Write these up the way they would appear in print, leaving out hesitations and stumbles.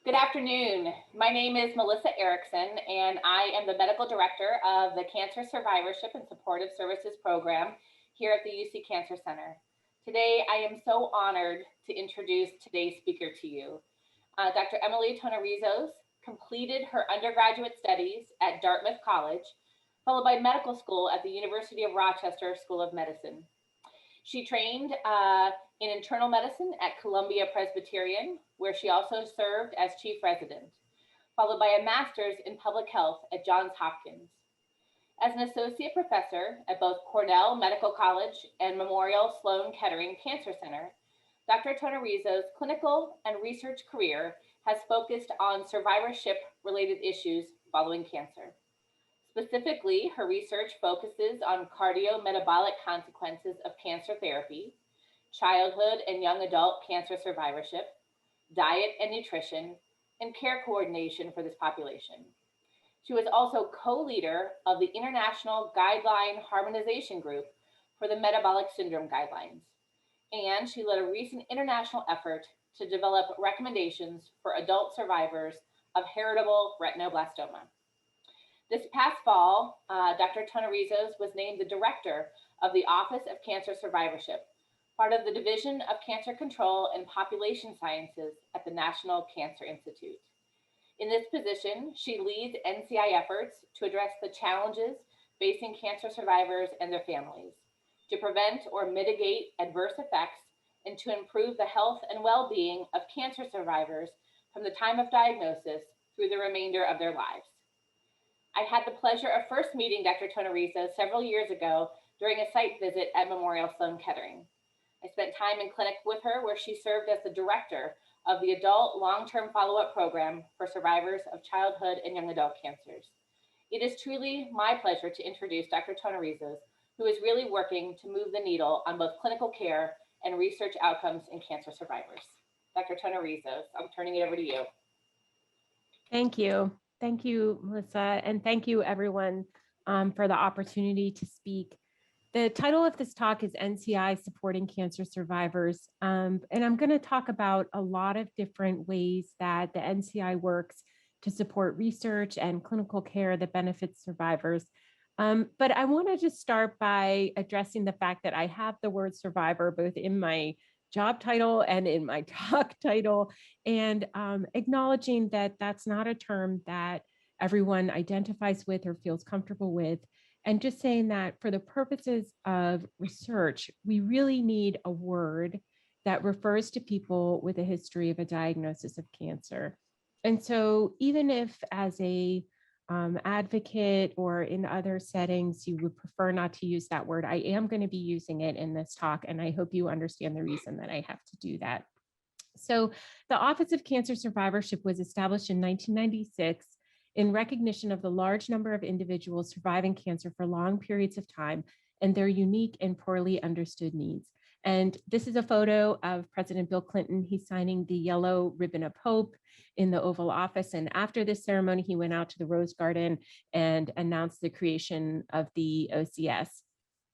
Good afternoon. My name is Melissa Erickson, and I am the Medical Director of the Cancer Survivorship and Supportive Services Program here at the UC Cancer Center. Today, I am so honored to introduce today's speaker to you. Dr. Emily Tonorezos completed her undergraduate studies at Dartmouth College, followed by medical school at the University of Rochester School of Medicine. She trained in internal medicine at Columbia Presbyterian, where she also served as chief resident, followed by a master's in public health at Johns Hopkins. As an associate professor at both Cornell Medical College and Memorial Sloan Kettering Cancer Center, Dr. Tonorezos' clinical and research career has focused on survivorship-related issues following cancer. Specifically, her research focuses on cardiometabolic consequences of cancer therapy, childhood and young adult cancer survivorship, diet and nutrition, and care coordination for this population. She was also co-leader of the International Guideline Harmonization Group for the Metabolic Syndrome Guidelines, and she led a recent international effort to develop recommendations for adult survivors of heritable retinoblastoma. This past fall, Dr. Tonorezos was named the director of the Office of Cancer Survivorship, part of the Division of Cancer Control and Population Sciences at the National Cancer Institute. In this position, she leads NCI efforts to address the challenges facing cancer survivors and their families, to prevent or mitigate adverse effects, and to improve the health and well-being of cancer survivors from the time of diagnosis through the remainder of their lives. I had the pleasure of first meeting Dr. Tonorezos several years ago during a site visit at Memorial Sloan Kettering. I spent time in clinic with her where she served as the director of the adult long-term follow-up program for survivors of childhood and young adult cancers. It is truly my pleasure to introduce Dr. Tonorezos, who is really working to move the needle on both clinical care and research outcomes in cancer survivors. Dr. Tonorezos, I'm turning it over to you. Thank you. Thank you, Melissa, and thank you everyone for the opportunity to speak. The title of this talk is NCI Supporting Cancer Survivors, and I'm going to talk about a lot of different ways that the NCI works to support research and clinical care that benefits survivors. But I want to just start by addressing the fact that I have the word survivor both in my job title and in my talk title, and acknowledging that that's not a term that everyone identifies with or feels comfortable with. And just saying that for the purposes of research, we really need a word that refers to people with a history of a diagnosis of cancer. And so even if as a advocate or in other settings, you would prefer not to use that word, I am going to be using it in this talk, and I hope you understand the reason that I have to do that. So the Office of Cancer Survivorship was established in 1996 in recognition of the large number of individuals surviving cancer for long periods of time and their unique and poorly understood needs. And this is a photo of President Bill Clinton. He's signing the yellow ribbon of hope in the Oval Office. And after this ceremony, he went out to the Rose Garden and announced the creation of the OCS.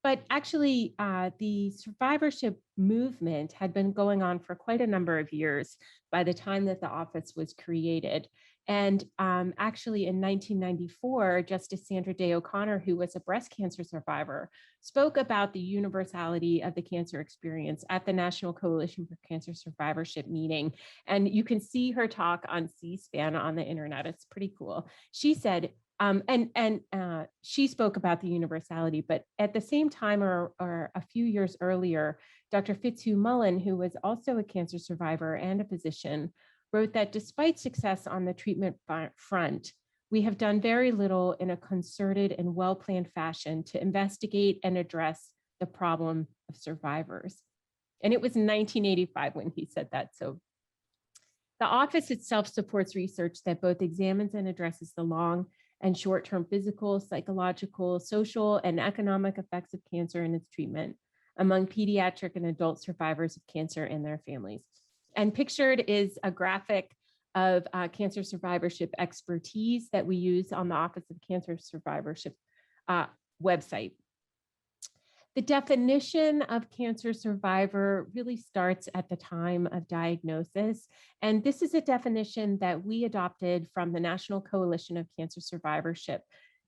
But actually, the survivorship movement had been going on for quite a number of years by the time that the office was created. And actually in 1994, Justice Sandra Day O'Connor, who was a breast cancer survivor, spoke about the universality of the cancer experience at the National Coalition for Cancer Survivorship meeting. And you can see her talk on C-SPAN on the internet. It's pretty cool. She said, she spoke about the universality, but at the same time or a few years earlier, Dr. Fitzhugh Mullen, who was also a cancer survivor and a physician, wrote that despite success on the treatment front, we have done very little in a concerted and well-planned fashion to investigate and address the problem of survivors. And it was 1985 when he said that. So the office itself supports research that both examines and addresses the long and short-term physical, psychological, social, and economic effects of cancer and its treatment among pediatric and adult survivors of cancer and their families. And pictured is a graphic of cancer survivorship expertise that we use on the Office of Cancer Survivorship website. The definition of cancer survivor really starts at the time of diagnosis. And this is a definition that we adopted from the National Coalition of Cancer Survivorship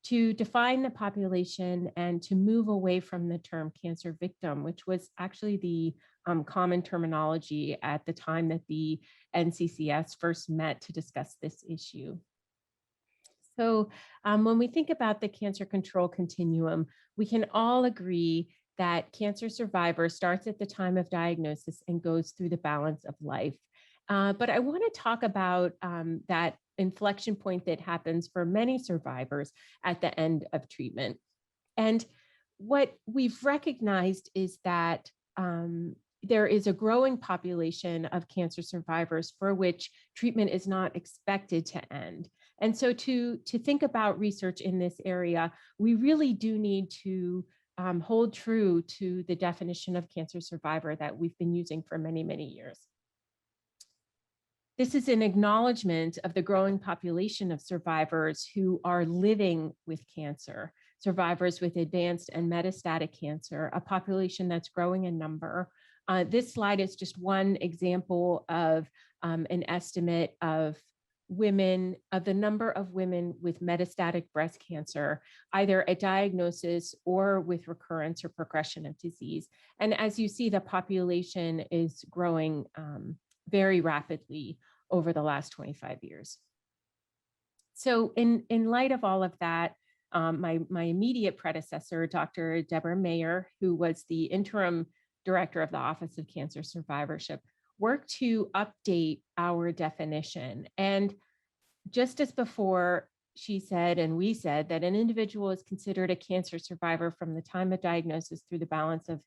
to define the population and to move away from the term cancer victim, which was actually the common terminology at the time that the NCCS first met to discuss this issue. So when we think about the cancer control continuum, we can all agree that cancer survivor starts at the time of diagnosis and goes through the balance of life. But I want to talk about that inflection point that happens for many survivors at the end of treatment. And what we've recognized is that there is a growing population of cancer survivors for which treatment is not expected to end. And so to think about research in this area, we really do need to hold true to the definition of cancer survivor that we've been using for many, many years. This is an acknowledgement of the growing population of survivors who are living with cancer, survivors with advanced and metastatic cancer, a population that's growing in number. This slide is just one example of an estimate of the number of women with metastatic breast cancer, either at diagnosis or with recurrence or progression of disease. And as you see, the population is growing very rapidly over the last 25 years. So in light of all of that, my immediate predecessor, Dr. Deborah Mayer, who was the interim director of the Office of Cancer Survivorship, worked to update our definition. And just as before, she said, and we said, that an individual is considered a cancer survivor from the time of diagnosis through the balance of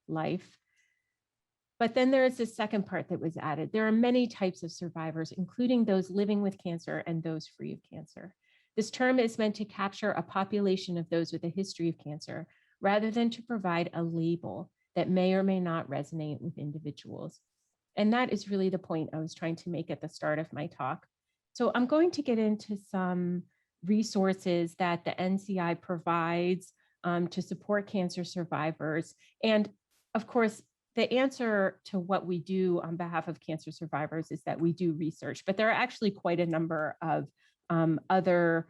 life. But then there is this second part that was added. There are many types of survivors, including those living with cancer and those free of cancer. This term is meant to capture a population of those with a history of cancer, rather than to provide a label that may or may not resonate with individuals. And that is really the point I was trying to make at the start of my talk. So I'm going to get into some resources that the NCI provides to support cancer survivors. And of course, the answer to what we do on behalf of cancer survivors is that we do research, but there are actually quite a number of other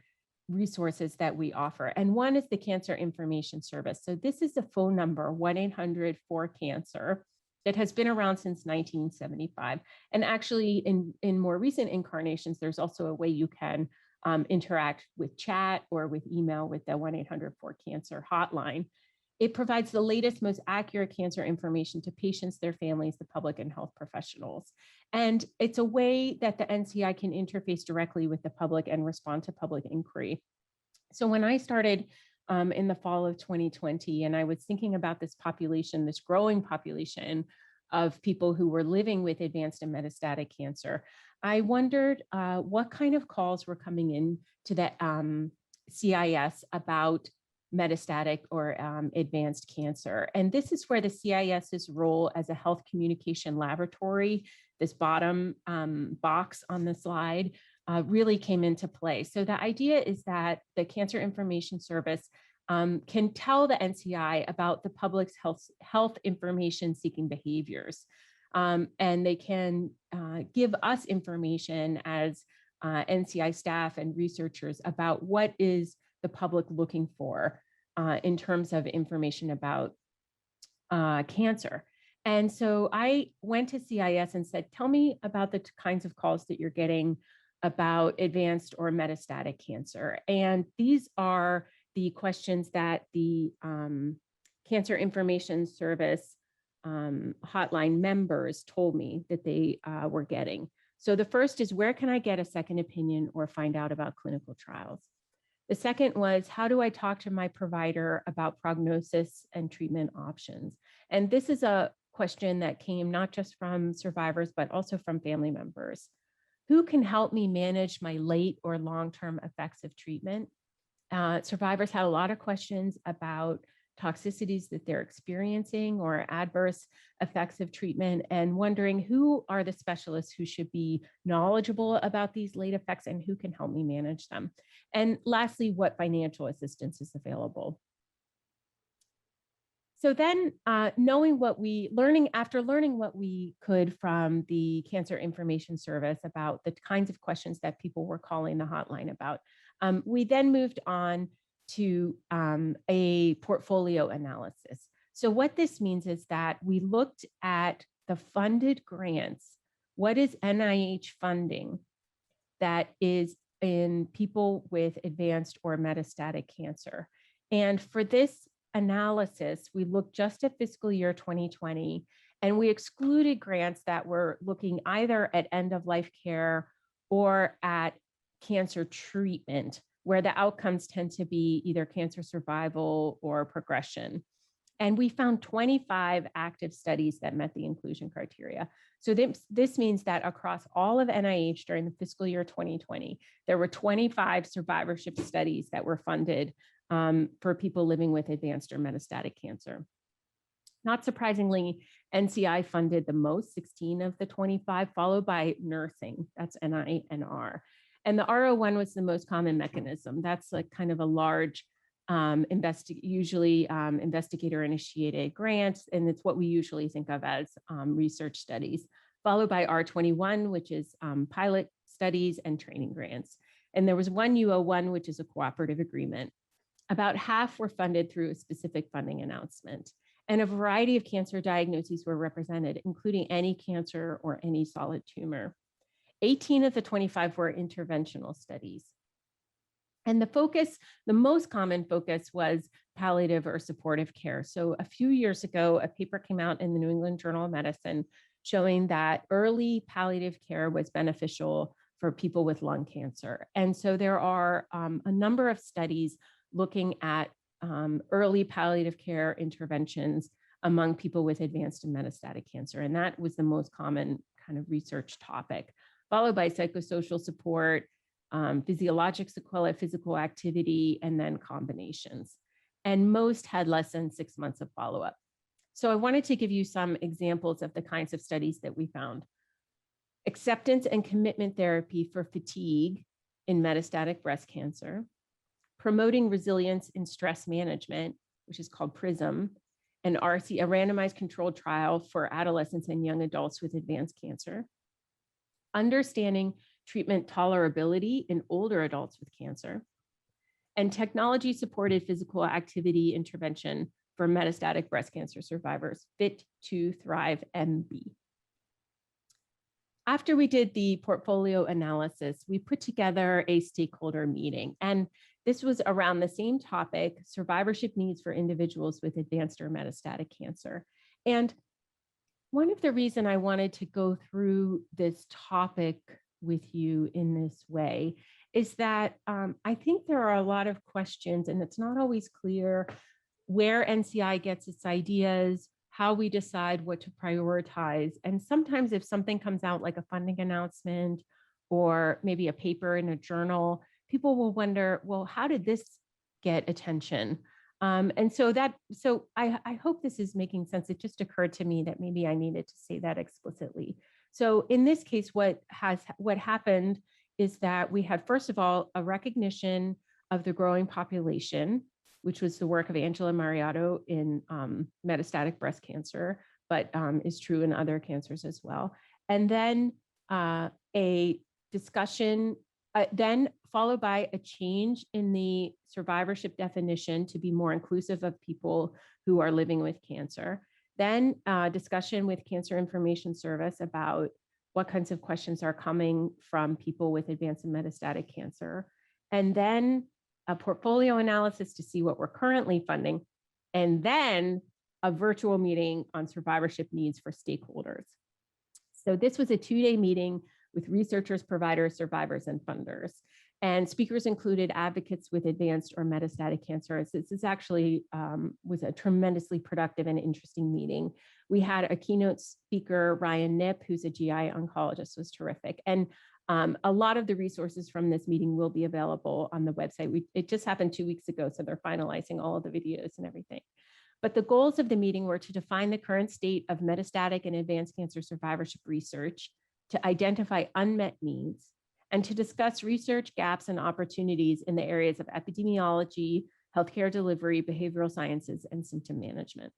resources that we offer. And one is the Cancer Information Service. So this is a phone number, 1-800-4-CANCER, that has been around since 1975. And actually in more recent incarnations, there's also a way you can interact with chat or with email with the 1-800-4-CANCER hotline. It provides the latest, most accurate cancer information to patients, their families, the public, and health professionals. And it's a way that the NCI can interface directly with the public and respond to public inquiry. So when I started in the fall of 2020, and I was thinking about this population, this growing population of people who were living with advanced and metastatic cancer, I wondered what kind of calls were coming in to the CIS about metastatic or advanced cancer. And this is where the CIS's role as a health communication laboratory, this bottom box on the slide, really came into play. So the idea is that the Cancer Information Service can tell the NCI about the public's health information seeking behaviors. And they can give us information as NCI staff and researchers about what is the public looking for in terms of information about cancer. And so I went to CIS and said, tell me about the kinds of calls that you're getting about advanced or metastatic cancer. And these are the questions that the Cancer Information Service hotline members told me that they were getting. So the first is, where can I get a second opinion or find out about clinical trials? The second was, how do I talk to my provider about prognosis and treatment options? And this is a question that came not just from survivors, but also from family members. Who can help me manage my late or long-term effects of treatment? Survivors had a lot of questions about toxicities that they're experiencing or adverse effects of treatment, and wondering who are the specialists who should be knowledgeable about these late effects and who can help me manage them. And lastly, what financial assistance is available. So then after learning what we could from the Cancer Information Service about the kinds of questions that people were calling the hotline about, we then moved on to a portfolio analysis. So what this means is that we looked at the funded grants. What is NIH funding that is in people with advanced or metastatic cancer? And for this analysis, we looked just at fiscal year 2020, and we excluded grants that were looking either at end of life care or at cancer treatment, where the outcomes tend to be either cancer survival or progression. And we found 25 active studies that met the inclusion criteria. So this means that across all of NIH during the fiscal year 2020, there were 25 survivorship studies that were funded for people living with advanced or metastatic cancer. Not surprisingly, NCI funded the most, 16 of the 25, followed by nursing, that's NINR. And the RO1 was the most common mechanism. That's like kind of a large, usually investigator-initiated grants, and it's what we usually think of as research studies, followed by R21, which is pilot studies and training grants. And there was one UO1, which is a cooperative agreement. About half were funded through a specific funding announcement. And a variety of cancer diagnoses were represented, including any cancer or any solid tumor. 18 of the 25 were interventional studies. And the most common focus was palliative or supportive care. So a few years ago, a paper came out in the New England Journal of Medicine showing that early palliative care was beneficial for people with lung cancer. And so there are a number of studies looking at early palliative care interventions among people with advanced and metastatic cancer. And that was the most common kind of research topic, followed by psychosocial support, physiologic sequelae, physical activity, and then combinations. And most had less than 6 months of follow-up. So I wanted to give you some examples of the kinds of studies that we found. Acceptance and commitment therapy for fatigue in metastatic breast cancer, promoting resilience in stress management, which is called PRISM, an RC, a randomized controlled trial for adolescents and young adults with advanced cancer, understanding treatment tolerability in older adults with cancer, and technology-supported physical activity intervention for metastatic breast cancer survivors, Fit to Thrive MB. After we did the portfolio analysis, we put together a stakeholder meeting, and this was around the same topic, survivorship needs for individuals with advanced or metastatic cancer. And one of the reasons I wanted to go through this topic with you in this way is that I think there are a lot of questions, and it's not always clear where NCI gets its ideas, how we decide what to prioritize. And sometimes if something comes out like a funding announcement or maybe a paper in a journal, people will wonder, well, how did this get attention? And so I hope this is making sense. It just occurred to me that maybe I needed to say that explicitly. So in this case, what happened is that we had, first of all, a recognition of the growing population, which was the work of Angela Mariotto in metastatic breast cancer, but is true in other cancers as well. And then a discussion, then followed by a change in the survivorship definition to be more inclusive of people who are living with cancer. Then discussion with Cancer Information Service about what kinds of questions are coming from people with advanced and metastatic cancer. And then a portfolio analysis to see what we're currently funding. And then a virtual meeting on survivorship needs for stakeholders. So this was a 2-day meeting with researchers, providers, survivors, and funders. And speakers included advocates with advanced or metastatic cancer. This is actually was a tremendously productive and interesting meeting. We had a keynote speaker, Ryan Knipp, who's a GI oncologist, was terrific. And a lot of the resources from this meeting will be available on the website. It just happened 2 weeks ago, so they're finalizing all of the videos and everything. But the goals of the meeting were to define the current state of metastatic and advanced cancer survivorship research, to identify unmet needs, and to discuss research gaps and opportunities in the areas of epidemiology, healthcare delivery, behavioral sciences, and symptom management.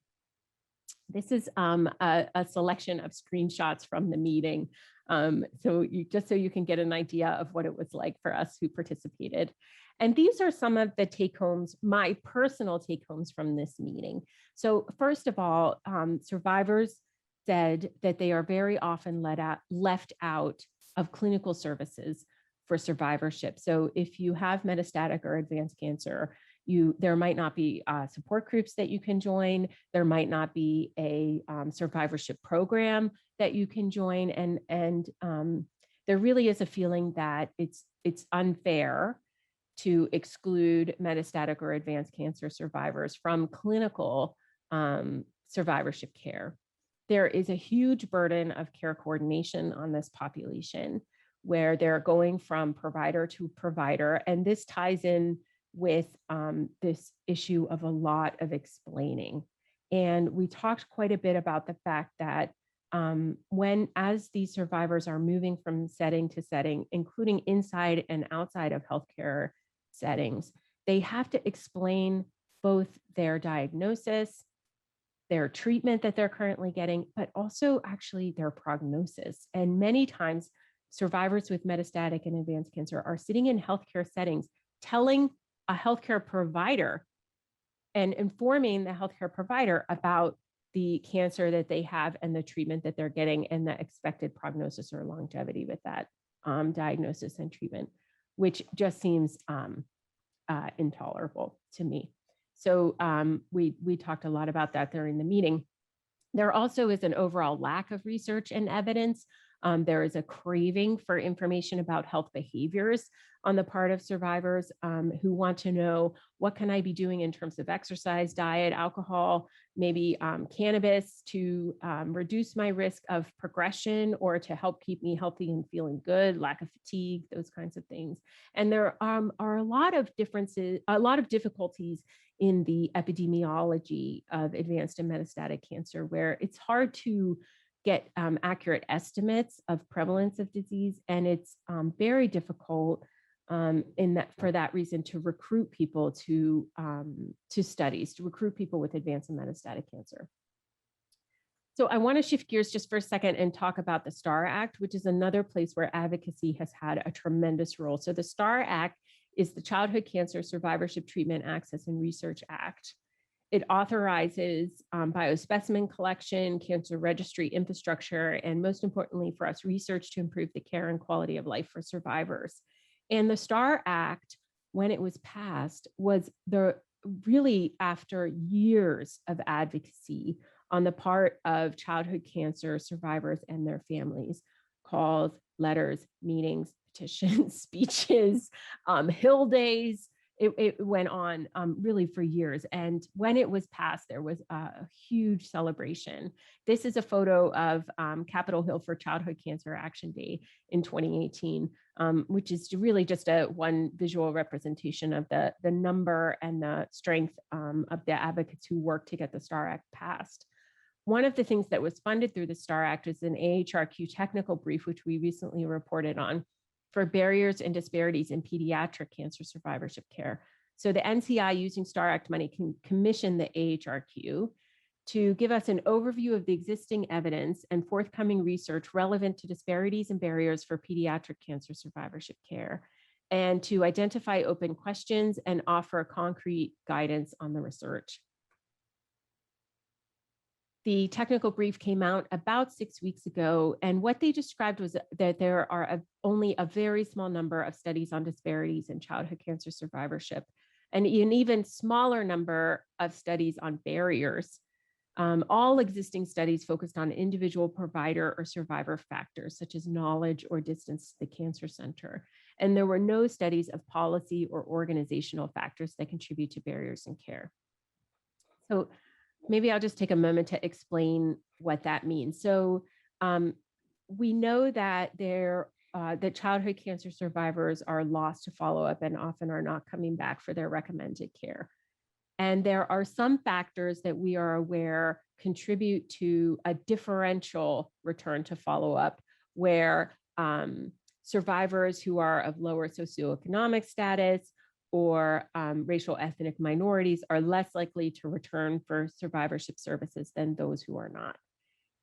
This is a selection of screenshots from the meeting. Just so you can get an idea of what it was like for us who participated. And these are some of the take homes, my personal take homes from this meeting. So first of all, survivors said that they are very often left out of clinical services for survivorship. So if you have metastatic or advanced cancer, there might not be support groups that you can join. There might not be a survivorship program that you can join, and there really is a feeling that it's unfair to exclude metastatic or advanced cancer survivors from clinical survivorship care. There is a huge burden of care coordination on this population, where they're going from provider to provider, and this ties in with this issue of a lot of explaining. And we talked quite a bit about the fact that as these survivors are moving from setting to setting, including inside and outside of healthcare settings, they have to explain both their diagnosis, their treatment that they're currently getting, but also actually their prognosis. And many times, survivors with metastatic and advanced cancer are sitting in healthcare settings telling a healthcare provider and informing the healthcare provider about the cancer that they have and the treatment that they're getting and the expected prognosis or longevity with that diagnosis and treatment, which just seems intolerable to me. So we talked a lot about that during the meeting. There also is an overall lack of research and evidence. There is a craving for information about health behaviors on the part of survivors who want to know, what can I be doing in terms of exercise, diet, alcohol, maybe cannabis to reduce my risk of progression or to help keep me healthy and feeling good, lack of fatigue, those kinds of things. And there are a lot of difficulties in the epidemiology of advanced and metastatic cancer, where it's hard to get accurate estimates of prevalence of disease, and it's very difficult for that reason to recruit people to studies, to recruit people with advanced and metastatic cancer. So I want to shift gears just for a second and talk about the STAR Act, which is another place where advocacy has had a tremendous role. So the STAR Act is the Childhood Cancer Survivorship Treatment Access and Research Act. It authorizes biospecimen collection, cancer registry infrastructure, and most importantly for us, research to improve the care and quality of life for survivors. And the STAR Act, when it was passed, was really after years of advocacy on the part of childhood cancer survivors and their families, calls, letters, meetings, petitions, speeches, Hill days. It went on really for years. And when it was passed, there was a huge celebration. This is a photo of Capitol Hill for Childhood Cancer Action Day in 2018, which is really just one visual representation of the number and the strength of the advocates who worked to get the STAR Act passed. One of the things that was funded through the STAR Act is an HRSQ technical brief, which we recently reported on, for barriers and disparities in pediatric cancer survivorship care. So the NCI, using STAR Act money, can commission the AHRQ to give us an overview of the existing evidence and forthcoming research relevant to disparities and barriers for pediatric cancer survivorship care, and to identify open questions and offer concrete guidance on the research. The technical brief came out about 6 weeks ago, and what they described was that there are only a very small number of studies on disparities in childhood cancer survivorship, and an even smaller number of studies on barriers. All existing studies focused on individual provider or survivor factors, such as knowledge or distance to the cancer center. And there were no studies of policy or organizational factors that contribute to barriers in care. So maybe I'll just take a moment to explain what that means. So we know that that childhood cancer survivors are lost to follow-up and often are not coming back for their recommended care. And there are some factors that we are aware contribute to a differential return to follow-up, where survivors who are of lower socioeconomic status or racial ethnic minorities are less likely to return for survivorship services than those who are not.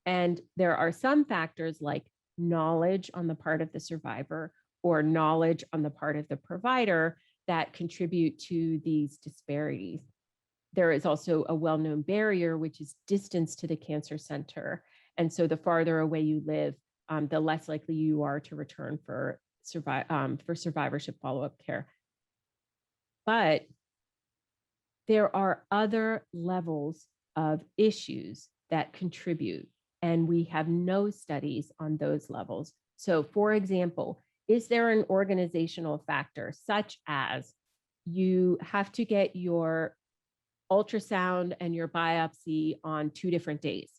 And there are some factors like knowledge on the part of the survivor or knowledge on the part of the provider that contribute to these disparities. There is also a well-known barrier, which is distance to the cancer center. And so the farther away you live, the less likely you are to return for survivorship follow-up care. But there are other levels of issues that contribute, and we have no studies on those levels. So, for example, is there an organizational factor such as you have to get your ultrasound and your biopsy on 2 different days?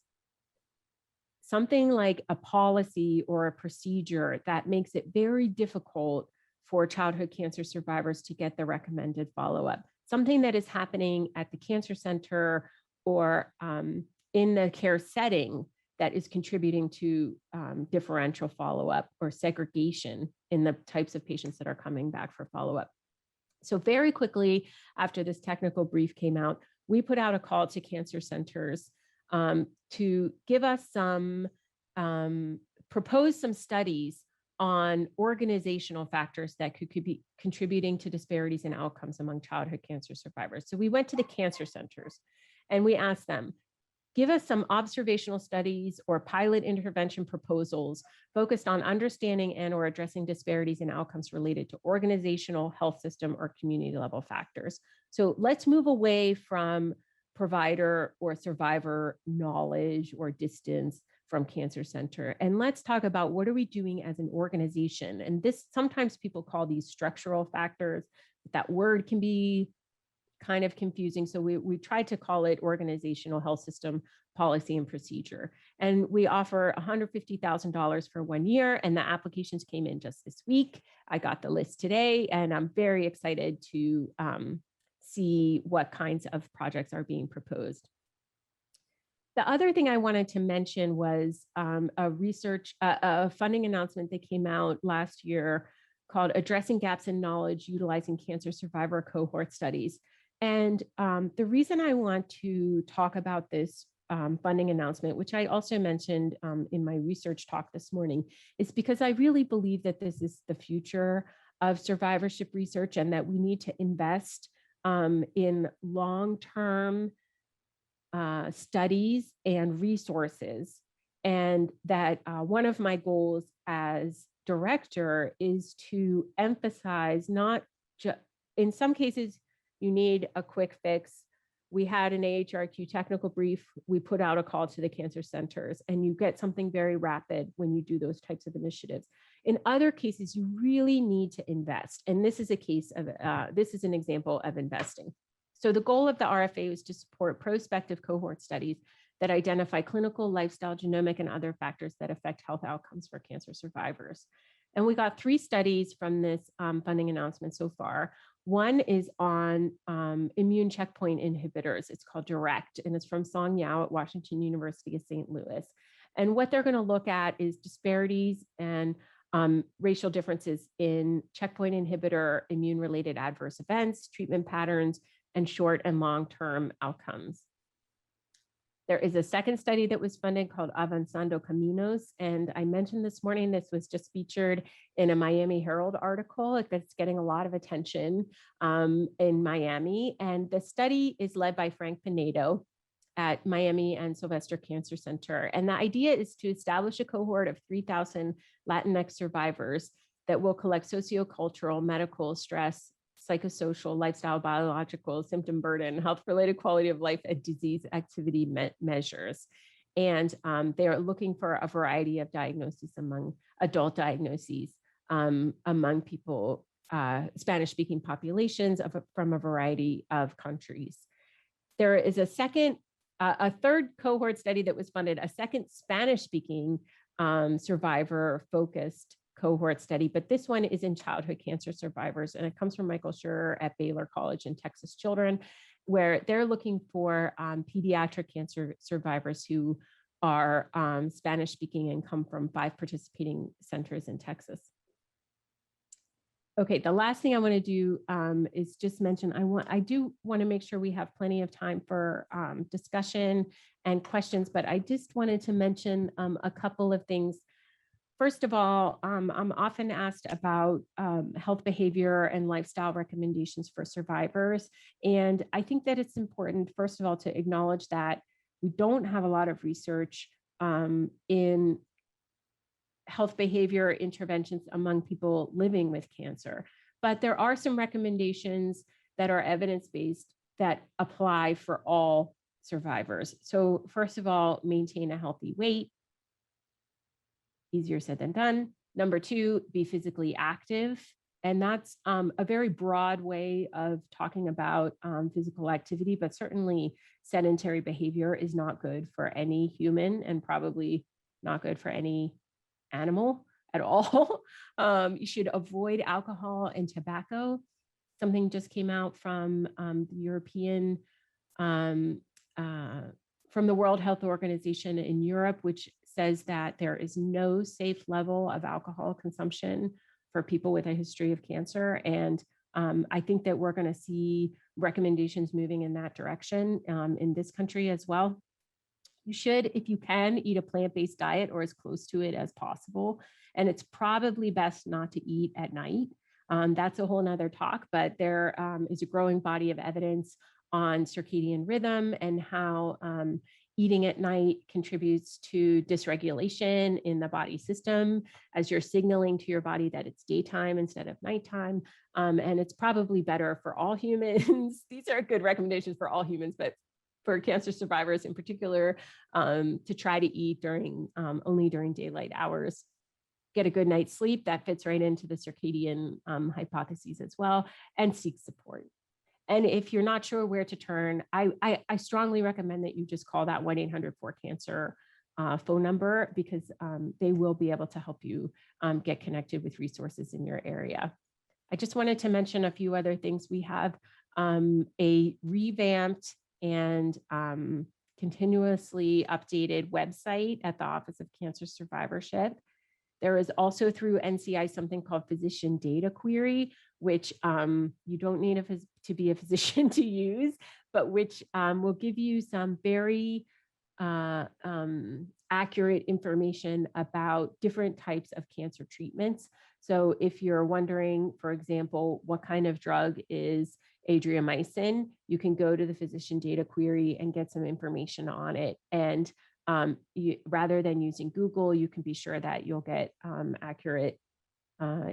Something like a policy or a procedure that makes it very difficult for childhood cancer survivors to get the recommended follow-up. Something that is happening at the cancer center or in the care setting that is contributing to differential follow-up or segregation in the types of patients that are coming back for follow-up. So very quickly after this technical brief came out, we put out a call to cancer centers to give us some, propose some studies on organizational factors that could be contributing to disparities in outcomes among childhood cancer survivors. So we went to the cancer centers and we asked them, give us some observational studies or pilot intervention proposals focused on understanding and or addressing disparities in outcomes related to organizational, health system, or community level factors. So let's move away from provider or survivor knowledge or distance from cancer center. And let's talk about what are we doing as an organization? And this, sometimes people call these structural factors. That word can be kind of confusing. So we tried to call it organizational health system policy and procedure. And we offer $150,000 for 1 year, and the applications came in just this week. I got the list today, and I'm very excited to see what kinds of projects are being proposed. The other thing I wanted to mention was a funding announcement that came out last year called Addressing Gaps in Knowledge Utilizing Cancer Survivor Cohort Studies. And the reason I want to talk about this funding announcement, which I also mentioned in my research talk this morning, is because I really believe that this is the future of survivorship research and that we need to invest in long-term studies and resources. And that one of my goals as director is to emphasize not just, in some cases, you need a quick fix. We had an HRSQ technical brief. We put out a call to the cancer centers, and you get something very rapid when you do those types of initiatives. In other cases, you really need to invest. And this is a case of, this is an example of investing. So the goal of the RFA is to support prospective cohort studies that identify clinical, lifestyle, genomic, and other factors that affect health outcomes for cancer survivors. And we got 3 studies from this funding announcement so far. One is on immune checkpoint inhibitors. It's called DIRECT, and it's from Song Yao at Washington University of St. Louis. And what they're going to look at is disparities and racial differences in checkpoint inhibitor immune-related adverse events, treatment patterns, and short and long-term outcomes. There is a second study that was funded called Avanzando Caminos. And I mentioned this morning, this was just featured in a Miami Herald article that's getting a lot of attention in Miami. And the study is led by Frank Pinedo at Miami and Sylvester Cancer Center. And the idea is to establish a cohort of 3,000 Latinx survivors that will collect sociocultural, medical, stress, psychosocial, lifestyle, biological, symptom burden, health-related quality of life, and disease activity measures. And they are looking for a variety of diagnoses among adult diagnoses among people, Spanish-speaking populations from a variety of countries. There is a third cohort study that was funded, a second Spanish-speaking survivor-focused cohort study, but this one is in childhood cancer survivors, and it comes from Michael Schur at Baylor College and Texas Children, where they're looking for pediatric cancer survivors who are Spanish speaking and come from 5 participating centers in Texas. Okay, the last thing I want to do is just mention, I do want to make sure we have plenty of time for discussion and questions, but I just wanted to mention a couple of things. First of all, I'm often asked about health behavior and lifestyle recommendations for survivors. And I think that it's important, first of all, to acknowledge that we don't have a lot of research in health behavior interventions among people living with cancer. But there are some recommendations that are evidence-based that apply for all survivors. So first of all, maintain a healthy weight. Easier said than done. Number two, be physically active. And that's a very broad way of talking about physical activity, but certainly sedentary behavior is not good for any human and probably not good for any animal at all. You should avoid alcohol and tobacco. Something just came out from the European, from the World Health Organization in Europe, which says that there is no safe level of alcohol consumption for people with a history of cancer. And I think that we're going to see recommendations moving in that direction in this country as well. You should, if you can, eat a plant-based diet or as close to it as possible. And it's probably best not to eat at night. That's a whole nother talk, but there is a growing body of evidence on circadian rhythm and how eating at night contributes to dysregulation in the body system as you're signaling to your body that it's daytime instead of nighttime. And it's probably better for all humans. These are good recommendations for all humans, but for cancer survivors in particular, to try to eat during only during daylight hours. Get a good night's sleep. That fits right into the circadian hypotheses as well, and seek support. And if you're not sure where to turn, I strongly recommend that you just call that 1-800-4-CANCER phone number, because they will be able to help you get connected with resources in your area. I just wanted to mention a few other things. We have a revamped and continuously updated website at the Office of Cancer Survivorship. There is also through NCI something called Physician Data Query, which you don't need to be a physician to use, but which will give you some very accurate information about different types of cancer treatments. So if you're wondering, for example, what kind of drug is adriamycin, you can go to the Physician Data Query and get some information on it. And rather than using Google, you can be sure that you'll get accurate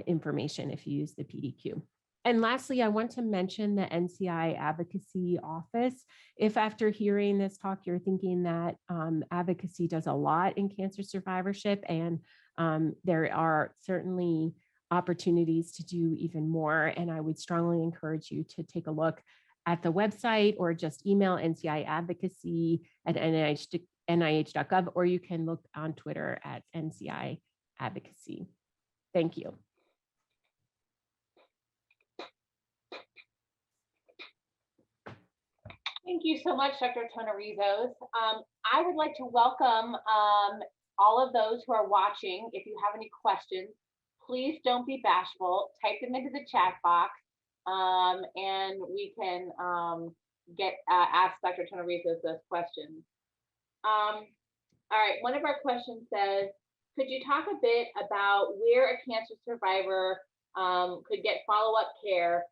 information if you use the PDQ. And lastly, I want to mention the NCI Advocacy Office. If after hearing this talk, you're thinking that advocacy does a lot in cancer survivorship, and there are certainly opportunities to do even more, and I would strongly encourage you to take a look at the website or just email NCI-advocacy@nih.gov, or you can look on Twitter at NCI Advocacy. Thank you. Thank you so much, Dr. Tonorezos. I would like to welcome all of those who are watching. If you have any questions, please don't be bashful. Type them into the chat box, and we can ask Dr. Tonorezos those questions. All right, one of our questions says, could you talk a bit about where a cancer survivor could get follow-up care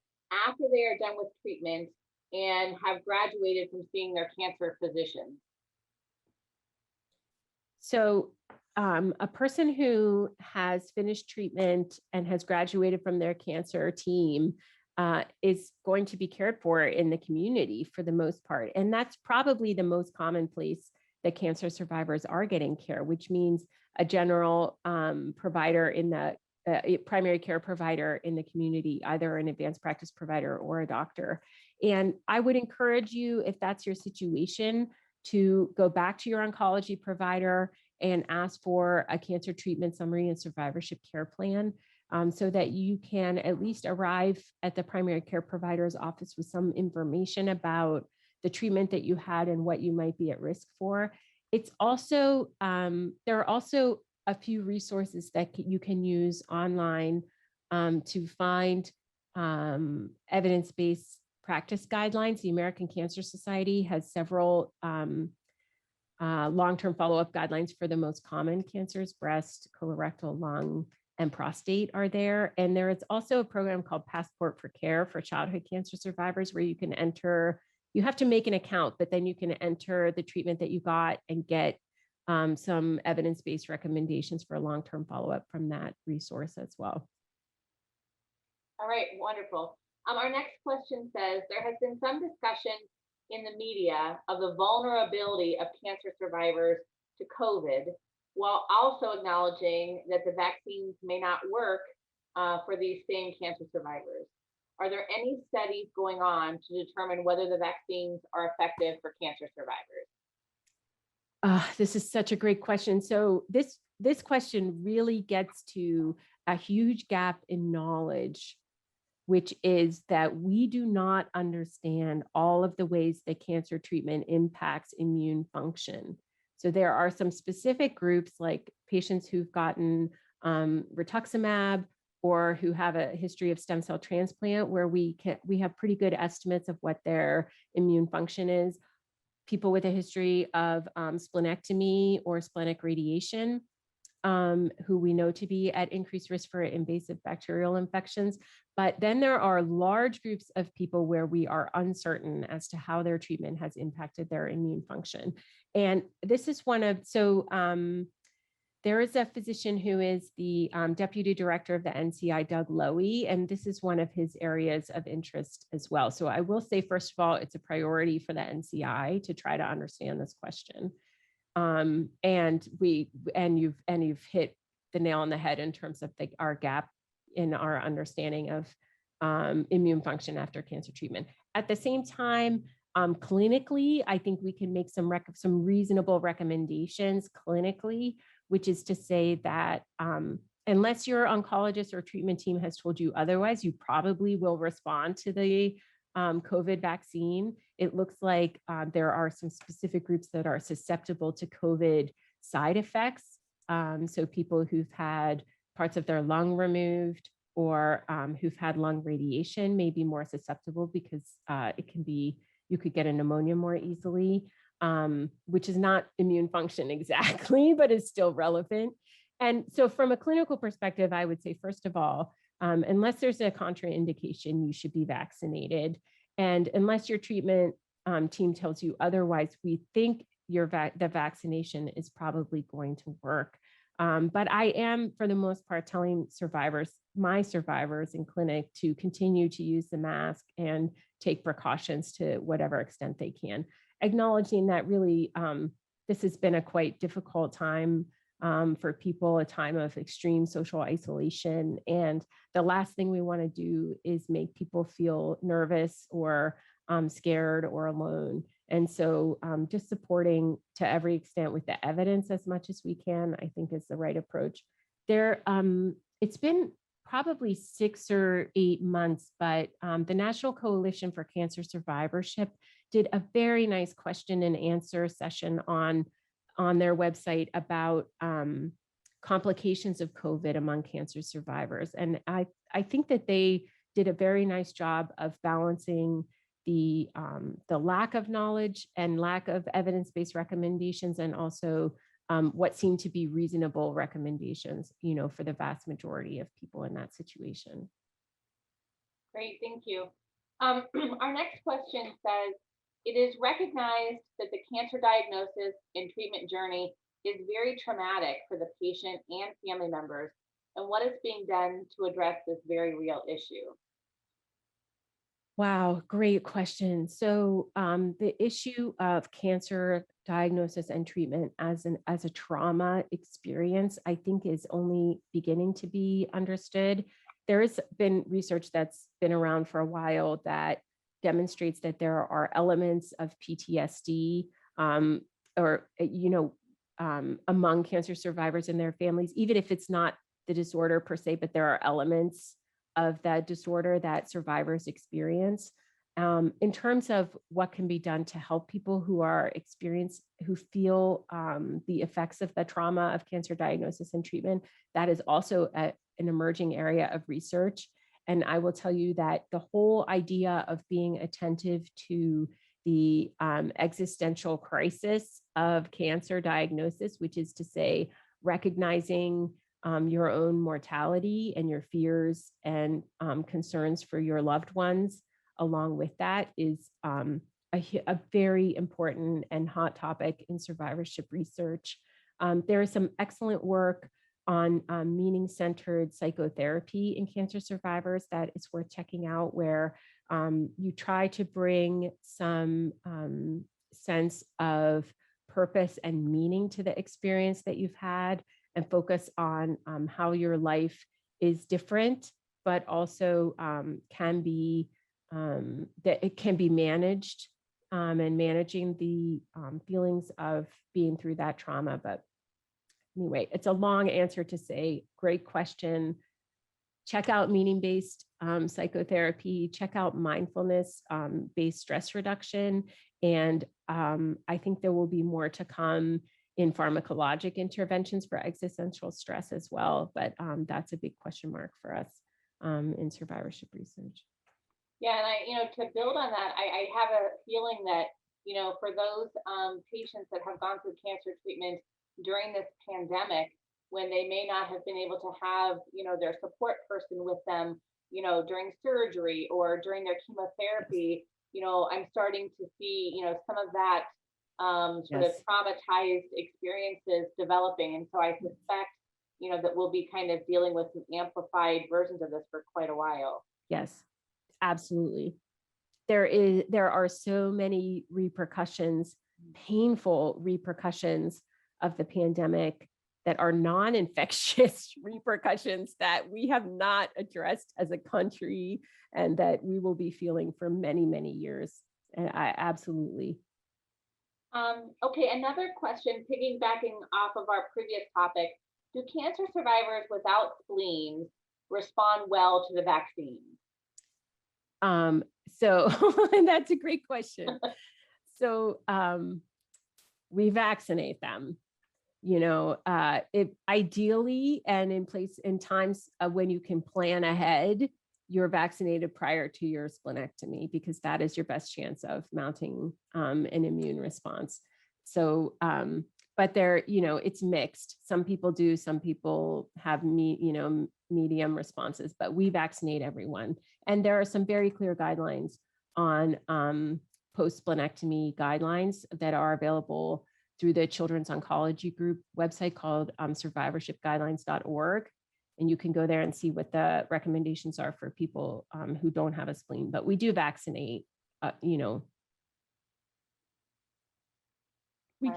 after they are done with treatment and have graduated from seeing their cancer physician? So a person who has finished treatment and has graduated from their cancer team is going to be cared for in the community for the most part. And that's probably the most common place that cancer survivors are getting care, which means a general provider in the primary care provider in the community, either an advanced practice provider or a doctor. And I would encourage you, if that's your situation, to go back to your oncology provider and ask for a cancer treatment summary and survivorship care plan, so that you can at least arrive at the primary care provider's office with some information about the treatment that you had and what you might be at risk for. It's also, there are also a few resources that you can use online to find evidence-based practice guidelines. The American Cancer Society has several long-term follow-up guidelines for the most common cancers: breast, colorectal, lung, and prostate are there. And there is also a program called Passport for Care for childhood cancer survivors, where you can enter, you have to make an account, but then you can enter the treatment that you got and get some evidence-based recommendations for long-term follow-up from that resource as well. All right, wonderful. Our next question says, there has been some discussion in the media of the vulnerability of cancer survivors to COVID, while also acknowledging that the vaccines may not work for these same cancer survivors. Are there any studies going on to determine whether the vaccines are effective for cancer survivors? This is such a great question. So this question really gets to a huge gap in knowledge, which is that we do not understand all of the ways that cancer treatment impacts immune function. So there are some specific groups, like patients who've gotten rituximab or who have a history of stem cell transplant, where we have pretty good estimates of what their immune function is. People with a history of splenectomy or splenic radiation, who we know to be at increased risk for invasive bacterial infections. But then there are large groups of people where we are uncertain as to how their treatment has impacted their immune function. And this is one of, so there is a physician who is the deputy director of the NCI, Doug Lowy, and this is one of his areas of interest as well. So I will say, first of all, it's a priority for the NCI to try to understand this question. And you've hit the nail on the head in terms of our gap in our understanding of immune function after cancer treatment. At the same time, clinically, I think we can make some reasonable recommendations clinically, which is to say that unless your oncologist or treatment team has told you otherwise, you probably will respond to the COVID vaccine. It looks like there are some specific groups that are susceptible to COVID side effects. So people who've had parts of their lung removed or who've had lung radiation may be more susceptible, because it can be, you could get a pneumonia more easily, which is not immune function exactly, but is still relevant. And so from a clinical perspective, I would say, first of all, unless there's a contraindication, you should be vaccinated. And unless your treatment team tells you otherwise, we think the vaccination is probably going to work. But I am, for the most part, telling my survivors in clinic, to continue to use the mask and take precautions to whatever extent they can, acknowledging that really this has been a quite difficult time for people, a time of extreme social isolation. And the last thing we want to do is make people feel nervous or scared or alone. And so just supporting to every extent with the evidence as much as we can, I think, is the right approach. It's been probably 6 or 8 months, but the National Coalition for Cancer Survivorship did a very nice question and answer session on their website about complications of COVID among cancer survivors. And I think that they did a very nice job of balancing the lack of knowledge and lack of evidence-based recommendations, and also what seemed to be reasonable recommendations, for the vast majority of people in that situation. Great, thank you. Our next question says, it is recognized that the cancer diagnosis and treatment journey is very traumatic for the patient and family members, and what is being done to address this very real issue? Wow, great question. So the issue of cancer diagnosis and treatment as a trauma experience, I think, is only beginning to be understood. There has been research that's been around for a while that demonstrates that there are elements of PTSD among cancer survivors and their families, even if it's not the disorder per se, but there are elements of that disorder that survivors experience. In terms of what can be done to help people who feel the effects of the trauma of cancer diagnosis and treatment, that is also an emerging area of research. And I will tell you that the whole idea of being attentive to the existential crisis of cancer diagnosis, which is to say, recognizing your own mortality and your fears and concerns for your loved ones, along with that, is a very important and hot topic in survivorship research. There is some excellent work on meaning-centered psychotherapy in cancer survivors that is worth checking out, where you try to bring some sense of purpose and meaning to the experience that you've had, and focus on how your life is different, but also can be that it can be managed, and managing the feelings of being through that trauma. But anyway, it's a long answer to say, great question. Check out meaning-based psychotherapy, check out mindfulness-based stress reduction. And I think there will be more to come in pharmacologic interventions for existential stress as well. But that's a big question mark for us in survivorship research. Yeah, and to build on that, I have a feeling that, for those patients that have gone through cancer treatment during this pandemic, when they may not have been able to have, their support person with them, during surgery or during their chemotherapy, I'm starting to see, some of that sort of traumatized experiences developing. And so I suspect, that we'll be kind of dealing with some amplified versions of this for quite a while. Yes, absolutely. There are so many repercussions, painful repercussions of the pandemic that are non-infectious repercussions that we have not addressed as a country, and that we will be feeling for many, many years. And I absolutely. Okay, another question, piggybacking off of our previous topic: do cancer survivors without spleens respond well to the vaccine? So that's a great question. So we vaccinate them. Ideally, and in times when you can plan ahead, you're vaccinated prior to your splenectomy, because that is your best chance of mounting an immune response. So, but it's mixed. Some people do, some people have medium responses, but we vaccinate everyone. And there are some very clear guidelines on post-splenectomy guidelines that are available through the Children's Oncology Group website called survivorshipguidelines.org. And you can go there and see what the recommendations are for people who don't have a spleen. But we do vaccinate, we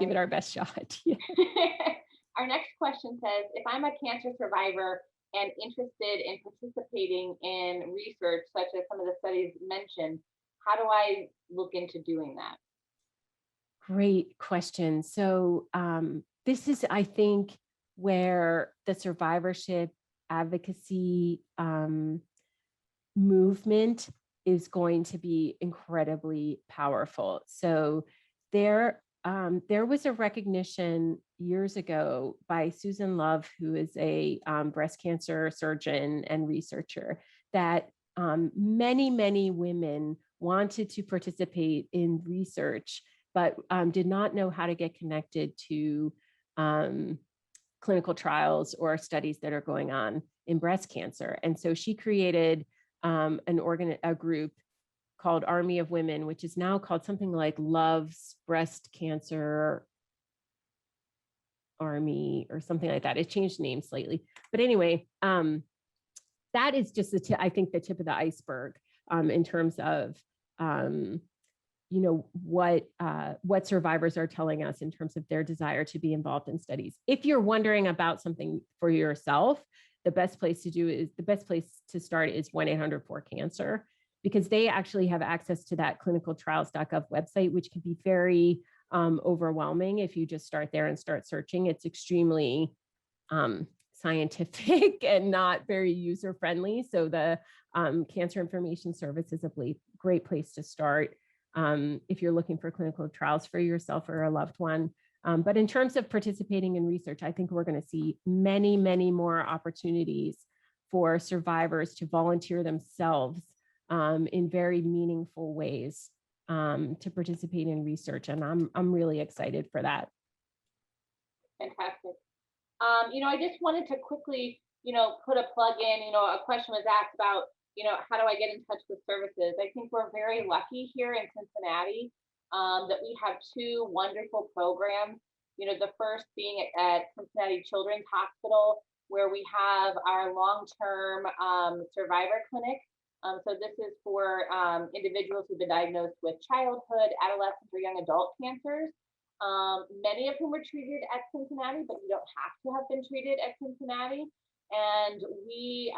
give it our best shot. Yeah. Our next question says, if I'm a cancer survivor and interested in participating in research, such as some of the studies mentioned, how do I look into doing that? Great question. So this is, I think, where the survivorship advocacy movement is going to be incredibly powerful. So there was a recognition years ago by Susan Love, who is a breast cancer surgeon and researcher, that many, many women wanted to participate in research, but did not know how to get connected to clinical trials or studies that are going on in breast cancer. And so she created a group called Army of Women, which is now called something like Love's Breast Cancer Army or something like that. It changed names slightly. But anyway, that is just I think the tip of the iceberg in terms of what survivors are telling us in terms of their desire to be involved in studies. If you're wondering about something for yourself, the best place to start is 1-800-4-CANCER, because they actually have access to that clinicaltrials.gov website, which can be very overwhelming if you just start there and start searching. It's extremely scientific and not very user-friendly. So the Cancer Information Service is a great place to start if you're looking for clinical trials for yourself or a loved one. But in terms of participating in research, I think we're going to see many, many more opportunities for survivors to volunteer themselves in very meaningful ways to participate in research. And I'm really excited for that. Fantastic. I just wanted to quickly, put a plug in, a question was asked about, how do I get in touch with services? I think we're very lucky here in Cincinnati that we have two wonderful programs. The first being at Cincinnati Children's Hospital, where we have our long-term survivor clinic. So this is for individuals who've been diagnosed with childhood, adolescent, or young adult cancers. Many of whom were treated at Cincinnati, but you don't have to have been treated at Cincinnati. And we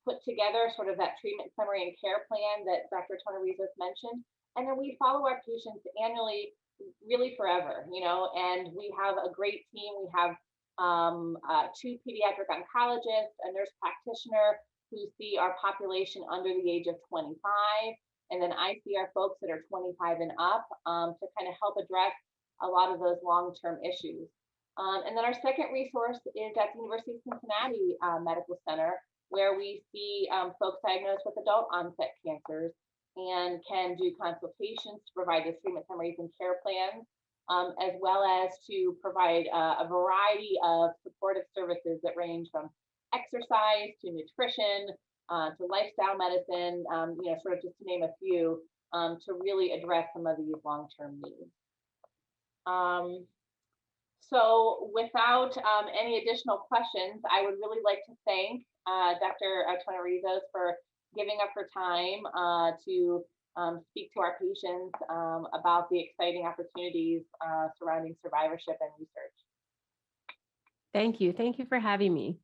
put together sort of that treatment summary and care plan that Dr. Tonorezos mentioned. And then we follow our patients annually, really forever, and we have a great team. We have two pediatric oncologists, a nurse practitioner who see our population under the age of 25. And then I see our folks that are 25 and up to kind of help address a lot of those long-term issues. And then our second resource is at the University of Cincinnati Medical Center, where we see folks diagnosed with adult onset cancers and can do consultations to provide the treatment summaries and care plans, as well as to provide a variety of supportive services that range from exercise to nutrition to lifestyle medicine, sort of just to name a few, to really address some of these long-term needs. So without any additional questions, I would really like to thank Dr. Tonorezos for giving up her time to speak to our patients about the exciting opportunities surrounding survivorship and research. Thank you. Thank you for having me.